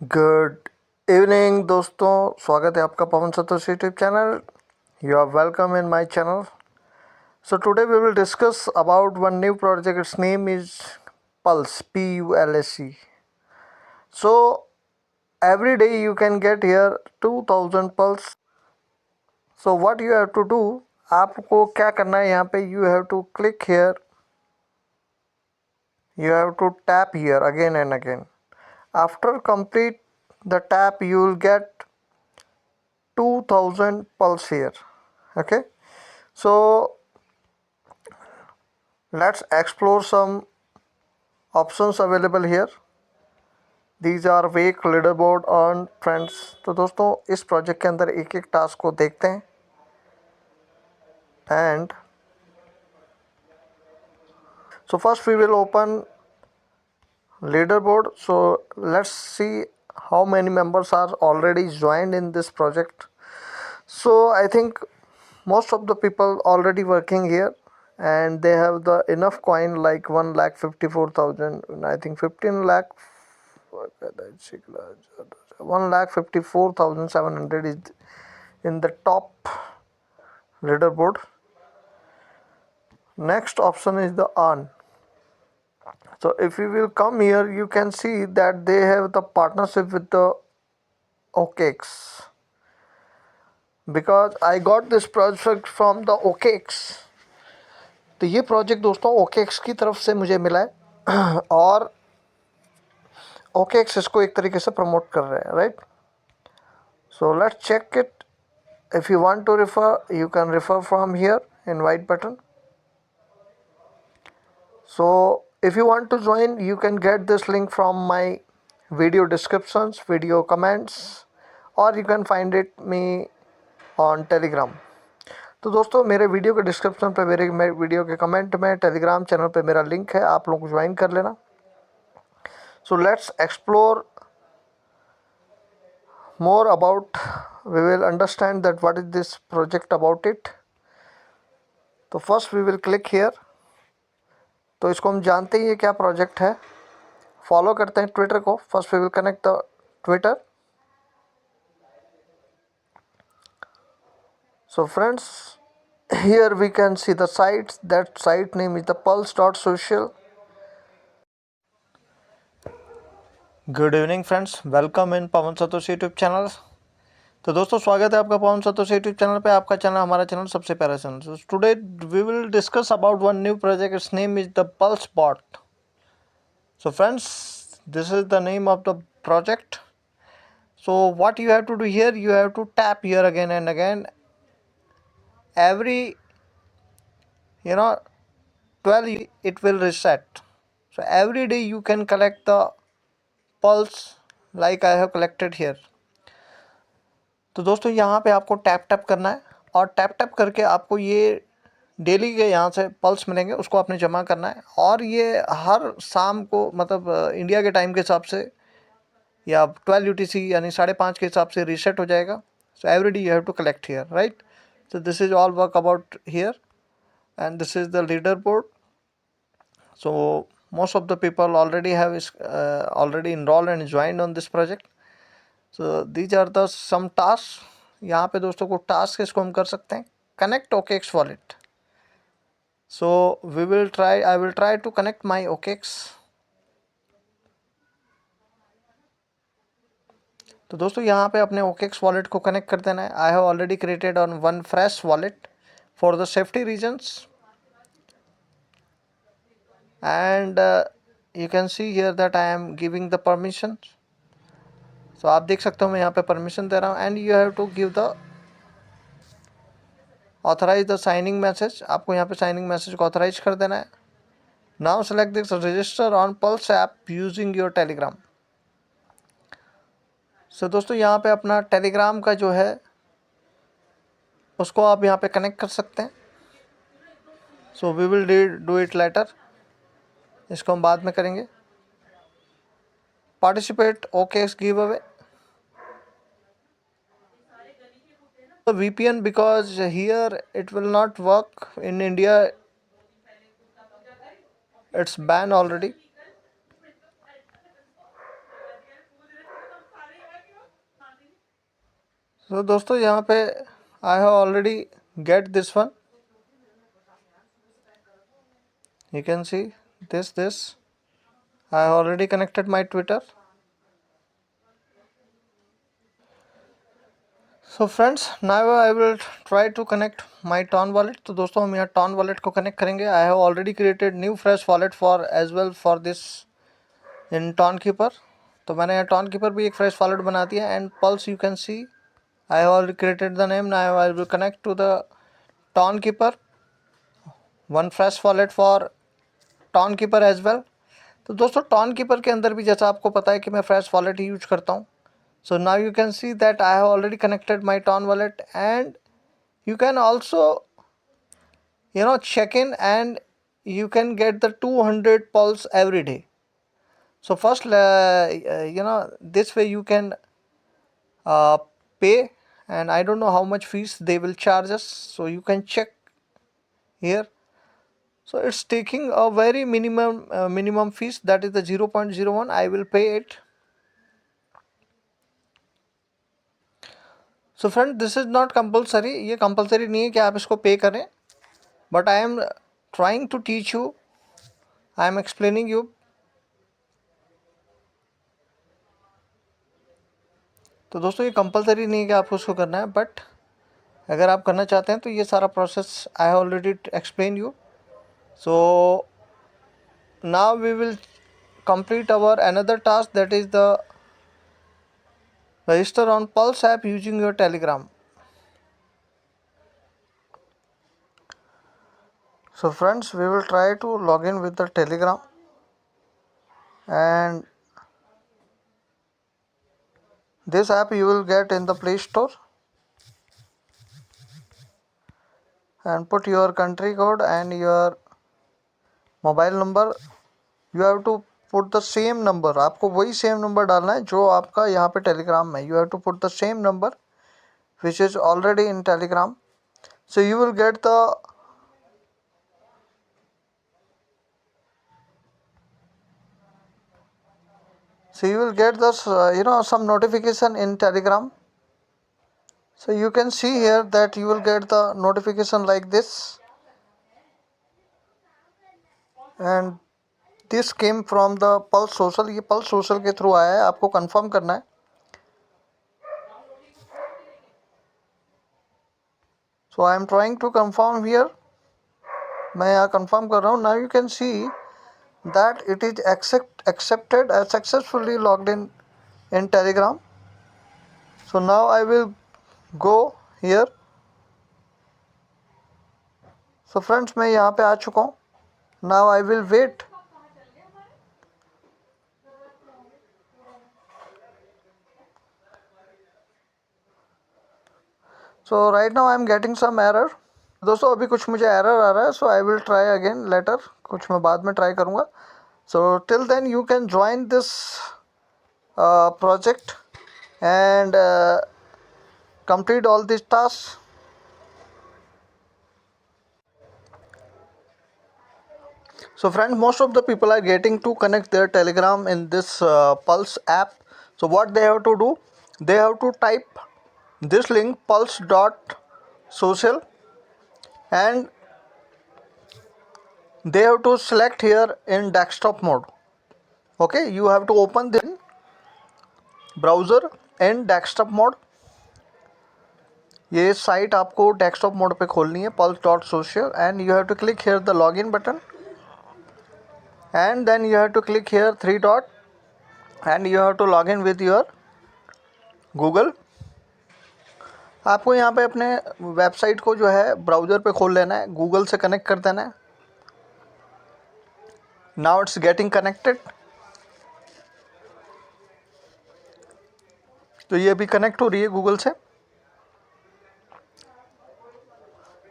Good evening दोस्तों, स्वागत है आपका Pawan Santosh YouTube channel. You are welcome in my channel. So today we will discuss about one new project. Its name is Pulse, Pulse. So every day you can get here 2000 Pulse. So what you have to do, आपको क्या करना है यहाँ पे, you have to click here, you have to tap here again and again. After complete the tap you will get 2000 pulse here. Okay, so let's explore some options available here. These are wake leaderboard on friends. तो दोस्तों इस project के अंदर एक एक task को देखते हैं and so first we will open leaderboard. So let's see how many members are already joined in this project. So I think most of the people already working here and they have the enough coin like 1,54,000. I think 15 lakh 1,54,700 is in the top leaderboard. Next option is the earn. So if you will come here, you can see that they have the partnership with the OKX. Because I got this project from the OKX. तो ये project दोस्तों OKX की तरफ से मुझे मिला है और OKX इसको एक तरीके से प्रमोट कर रहे हैं, right? So let's check it. If you want to refer, you can refer from here, invite button. So if you want to join, you can get this link from my video descriptions, video comments, or you can find it me on Telegram. तो दोस्तों मेरे video के description पे मेरे video के comment में Telegram channel पे मेरा लिंक है, आप लोग ज्वाइन कर लेना. So let's explore more about, we will understand that what is this project about it. तो first we will click here. तो इसको हम जानते ही है क्या प्रोजेक्ट है. फॉलो करते हैं ट्विटर को. First we will connect the Twitter. So friends, here we can see the sites. That site name is the pulse.social. Good evening friends, welcome in Pawan Santosh YouTube channel. तो दोस्तों स्वागत है आपका Pawan Santosh YouTube channel पे. आपका channel हमारा channel सबसे प्यारा channel. Today we will discuss about one new project. Its name is the pulse bot. So friends, this is the name of the project. So what you have to do here, you have to tap here again and again. Every 12 it will reset. So every day you can collect the pulse like I have collected here. तो दोस्तों यहाँ पे आपको tap tap करना है और tap tap करके आपको ये डेली के यहाँ से पल्स मिलेंगे, उसको आपने जमा करना है. और ये हर शाम को मतलब इंडिया के टाइम के हिसाब से या 12 UTC यानी 5:30 के हिसाब से रीसेट हो जाएगा. So every day you have to collect here, right? So this is all work about here, and this is the leaderboard. So most of the people already have already enrolled and joined on this project. So these are the some tasks. यहाँ पे दोस्तों को task इसको हम कर सकते हैं. Connect OKX wallet. So I will try to connect my OKX. तो दोस्तों यहाँ पे अपने OKX वॉलेट को कनेक्ट कर देना है. I have already created on one fresh wallet for the safety reasons. And you can see here that I am giving the permission. So आप देख सकते हो मैं यहाँ पे परमिशन दे रहा हूँ. And you have to give the authorise the signing message. आपको यहाँ पे साइनिंग मैसेज को ऑथराइज कर देना है. Now select this register on Pulse app using your Telegram. So दोस्तों यहाँ पे अपना टेलीग्राम का जो है उसको आप यहाँ पे कनेक्ट कर सकते हैं. So we will do it later. इसको हम बाद में करेंगे. Participate OKX giveaway. The VPN, because here it will not work. In India it's banned already. तो दोस्तों यहाँ पे आई have already get this one, you can see this I have already connected my Twitter. So friends, now I will try to connect my Ton wallet. तो दोस्तों हम यहाँ Ton wallet को connect करेंगे. I have already created new fresh wallet for as well for this in Ton Keeper. तो मैंने यहाँ Ton Keeper भी एक fresh wallet बना दिया and Pulse you can see I have already created the name. Now I will connect to the Ton Keeper, one fresh wallet for Ton Keeper as well. तो दोस्तों Ton Keeper के अंदर भी जैसा आपको पता है कि मैं fresh wallet ही यूज करता हूँ. So now you can see that I have already connected my Ton wallet and you can also check in and you can get the 200 pulse every day. So first this way you can pay, and I don't know how much fees they will charge us, so you can check here. So it's taking a very minimum fees, that is the 0.01. I will pay it. So friend, this is not compulsory. ये compulsory नहीं है कि आप इसको pay करें, but I am trying to teach you, I am explaining you. तो दोस्तों ये कंपलसरी नहीं है कि आपको उसको करना है, बट अगर आप करना चाहते हैं तो ये सारा process I have already explain you. So now we will complete our another task, that is the register on Pulse app using your Telegram. So friends, we will try to log in with the Telegram, and this app you will get in the Play Store, and put your country code and your mobile number. You have to put the same number. आपको वही same number डालना है जो आपका यहाँ पे Telegram में. You have to put the same number which is already in Telegram. So you will get the some notification in Telegram. So you can see here that you will get the notification like this, and this came from the Pulse Social. ये Pulse Social के through आया है, आपको confirm करना है. So I am trying to confirm here. मैं यहाँ confirm कर रहा हूँ. Now you can see that it is accepted as successfully logged in Telegram. So now I will go here. So friends, मैं यहाँ पे आ चुका हूँ. Now I will wait. So right now I am getting some error. दोस्तों अभी कुछ मुझे error आ रहा है. So I will try again later. कुछ मैं बाद में ट्राई करूँगा. So till then you can join this project and complete all these tasks. So friends, most of the people are getting to connect their Telegram in this Pulse app. So what they have to do, they have to type this link pulse.social, and they have to select here in desktop mode. Okay, you have to open the browser in desktop mode. ये site आपको desktop mode पे खोलनी है, pulse.social, and you have to click here the login button, and then you have to click here 3 dot, and you have to log in with your Google. आपको यहाँ पे अपने website को जो है ब्राउज़र पे खोल लेना है, गूगल से कनेक्ट कर देना है. Now it's getting connected. तो ये अभी कनेक्ट हो रही है गूगल से.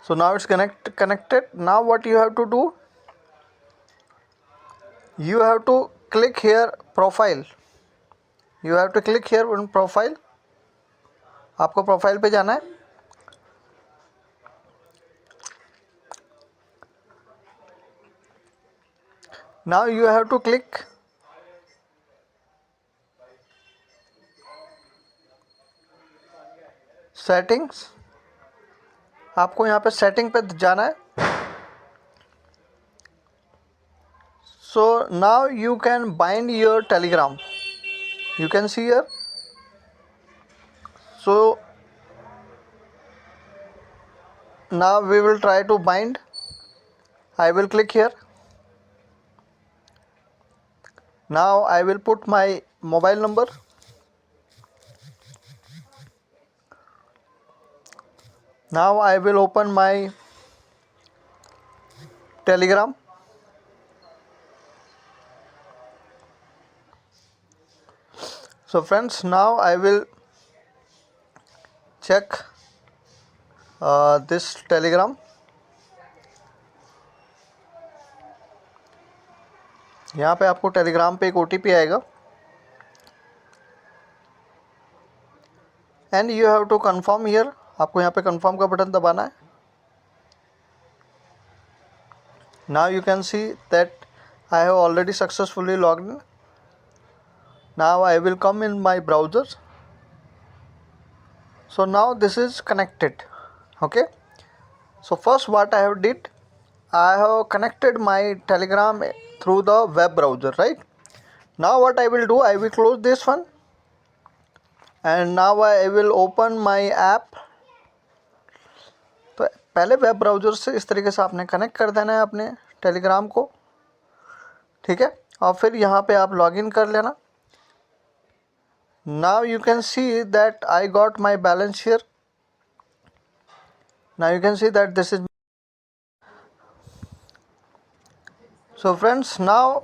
So now it's connected. Now what you have to do, you have to click here profile. You have to click here on profile. आपको प्रोफाइल पे जाना है. Now you have to click settings, आपको यहाँ पे setting पे जाना है. So now you can bind your Telegram. You can see here. So now we will try to bind. I will click here. Now I will put my mobile number. Now I will open my Telegram. So friends, now I will check this Telegram. यहाँ पे आपको Telegram पे एक OTP आएगा and you have to confirm here. आपको यहाँ पे confirm का बटन दबाना है. Now you can see that I have already successfully logged in. Now I will come in my browser. So now this is connected. Okay. So first what I have did, I have connected my Telegram through the web browser, right? Now what I will do, I will close this one and now I will open my app. तो पहले web browser से इस तरीके से आपने connect कर देना है अपने टेलीग्राम को, ठीक है. और फिर यहाँ पे आप लॉगिन कर लेना. Now you can see that I got my balance here. Now you can see that this is. So friends, now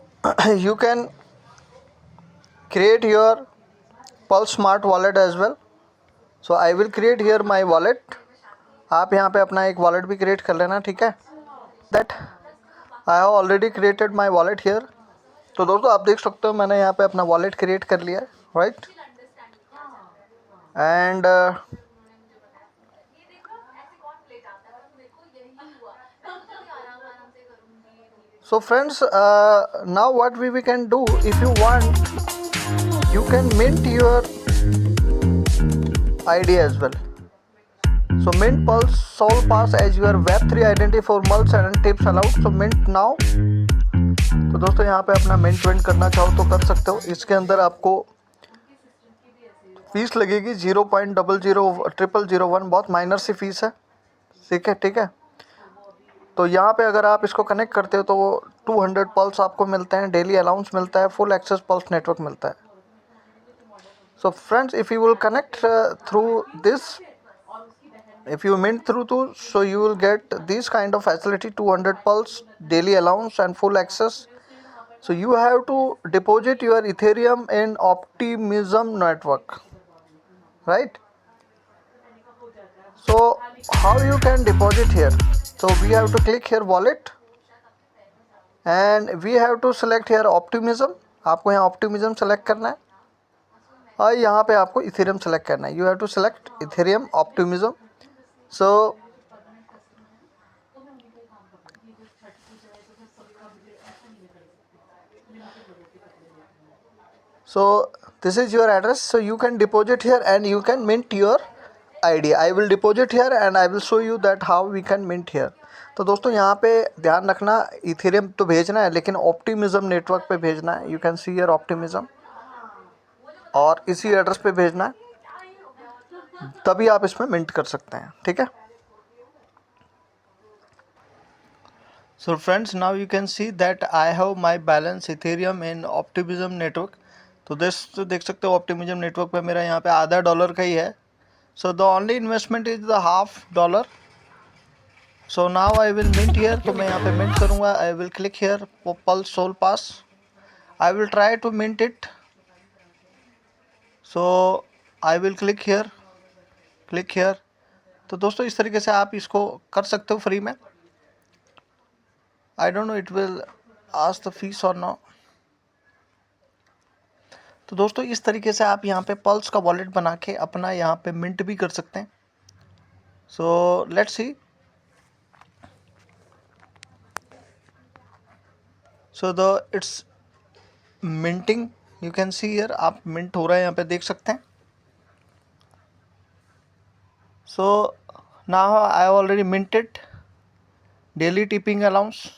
you can create your Pulse Smart Wallet as well. So I will create here my wallet. आप यहाँ पे अपना एक wallet भी create कर लेना, ठीक है. That I have already created my wallet here. तो दोस्तों आप देख सकते हो मैंने यहाँ पे अपना वॉलेट क्रिएट कर लिया है, right. And so friends, now what we can do, if you want, you can mint your ID as well. So mint Pulse Soul Pass as your Web3 identity for mults and tips allowed. So mint now. तो दोस्तों यहाँ पे अपना mint विंट करना चाहो तो कर सकते हो. इसके अंदर आपको फीस लगेगी 0.00001, बहुत माइनर सी फीस है, ठीक है. तो यहाँ पे अगर आप इसको कनेक्ट करते हो तो 200 पल्स आपको मिलते हैं, डेली अलाउंस मिलता है, फुल एक्सेस पल्स नेटवर्क मिलता है. So friends, if you will connect through this, if you mint through to, so you will get this kind of facility, 200 pulse, daily allowance and full access. So you have to deposit your Ethereum in Optimism network, right? So how you can deposit here? So we have to click here wallet and we have to select here Optimism. आपको यहाँ Optimism select करना है और यहाँ पे आपको Ethereum select करना है. You have to select Ethereum Optimism. So this is your address. So you can deposit here and you can mint your ID. I will deposit here and I will show you that how we can mint here. तो दोस्तों यहाँ पे ध्यान रखना, Ethereum तो भेजना है लेकिन ऑप्टिमिज्म नेटवर्क पे भेजना है. You can see here optimism और इसी एड्रेस पे भेजना है, तभी आप इसमें मिंट कर सकते हैं, ठीक है. So friends, now you can see that I have my balance Ethereum in optimism network. तो देख सकते हो ऑप्टिमिज्म नेटवर्क पे मेरा यहाँ पे $0.5 का ही है. So the only investment is the $0.5. So now I will mint here. तो मैं यहाँ पे मिंट करूँगा. I will click here pulse soul pass. I will try to mint it. So I will click here. तो दोस्तों इस तरीके से आप इसको कर सकते हो फ्री में. I don't know it will ask the fees और नो. तो दोस्तों इस तरीके से आप यहाँ पे पल्स का वॉलेट बना के अपना यहाँ पे मिंट भी कर सकते हैं. So let's see. So the it's minting, you can see here. आप मिंट हो रहा है यहाँ पे देख सकते हैं. So now I have already minted daily tipping allowance.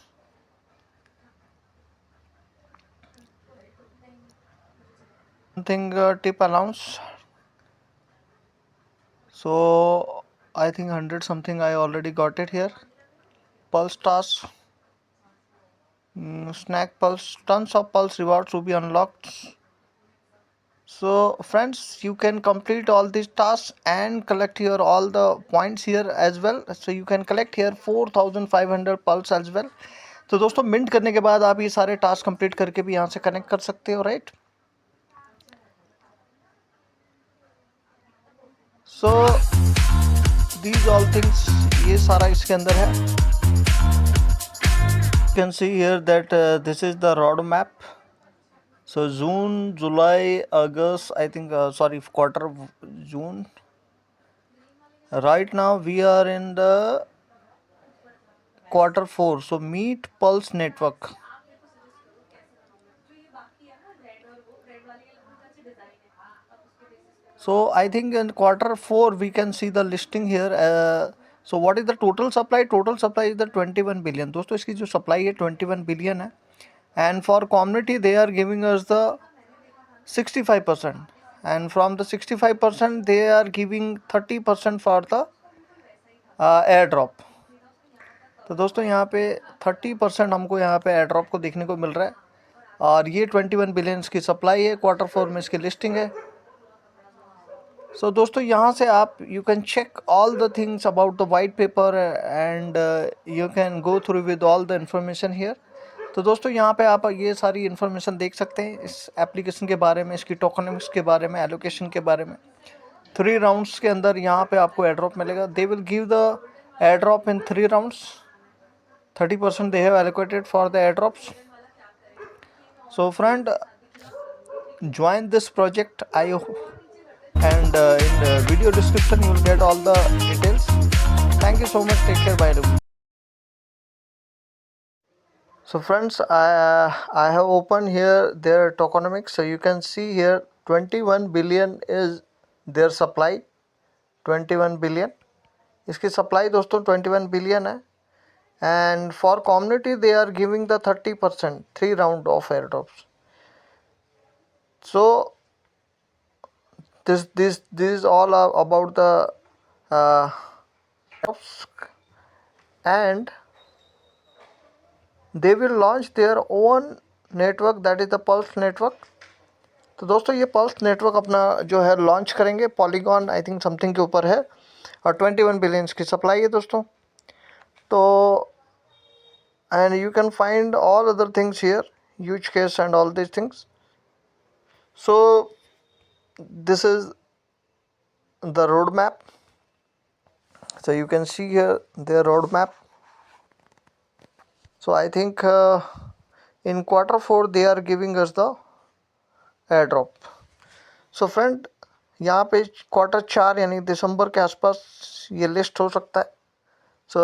Something tip allowance. So I think 100 something I already got it here. Pulse task, snack pulse, tons of pulse rewards will be unlocked. So friends, you can complete all these tasks and collect here all the points here as well. So you can collect here 4500 pulse as well. तो दोस्तों mint करने के बाद आप ये सारे task complete करके भी यहाँ से कनेक्ट कर सकते हो, right? So these all things, ये सारा इसके अंदर है. You can see here that this is the roadmap. So June, July, August, I think, quarter of June. Right now we are in the quarter 4. So Meet Pulse Network. So I think in quarter 4 we can see the listing here. So what is the total supply? Total supply is the 21 billion. दोस्तों इसकी जो supply है 21 billion है. And for community they are giving us the 65%. And from the 65% they are giving 30% for the airdrop. तो दोस्तों यहाँ पे 30% हमको यहाँ पे airdrop को देखने को मिल रहा है. और ये 21 बिलियन की सप्लाई है. क्वार्टर 4 में इसकी लिस्टिंग है. सो दोस्तों यहाँ से आप you can check all the things about the white paper and you can go through with all the information here. तो दोस्तों यहाँ पे आप ये सारी इन्फॉर्मेशन देख सकते हैं इस एप्लीकेशन के बारे में, इसकी टोकनमिक्स के बारे में, एलोकेशन के बारे में. 3 राउंड्स के अंदर यहाँ पे आपको एयरड्रॉप मिलेगा. They will give the airdrop in 3 rounds. 30% they have allocated for the airdrops. So friend, join this project. And in the video description you will get all the details. Thank you so much. Take care. Bye. So friends, I have opened here their tokenomics. So you can see here 21 billion is their supply. 21 billion इसकी supply दोस्तों 21 billion है. And for community they are giving the 30%, 3 round of airdrops. So this is all about the and they will launch their own network, that is the Pulse network. तो दोस्तों ये pulse network अपना जो है launch करेंगे. Polygon I think something के ऊपर है और 21 बिलियंस की सप्लाई है दोस्तों. तो and you can find all other things here, use case and all this things. So this is the roadmap. So you can see here their roadmap. So I think in quarter 4 they are giving us the airdrop. So friend, यहाँ पे quarter 4 यानी दिसंबर के आसपास ये list हो सकता है. So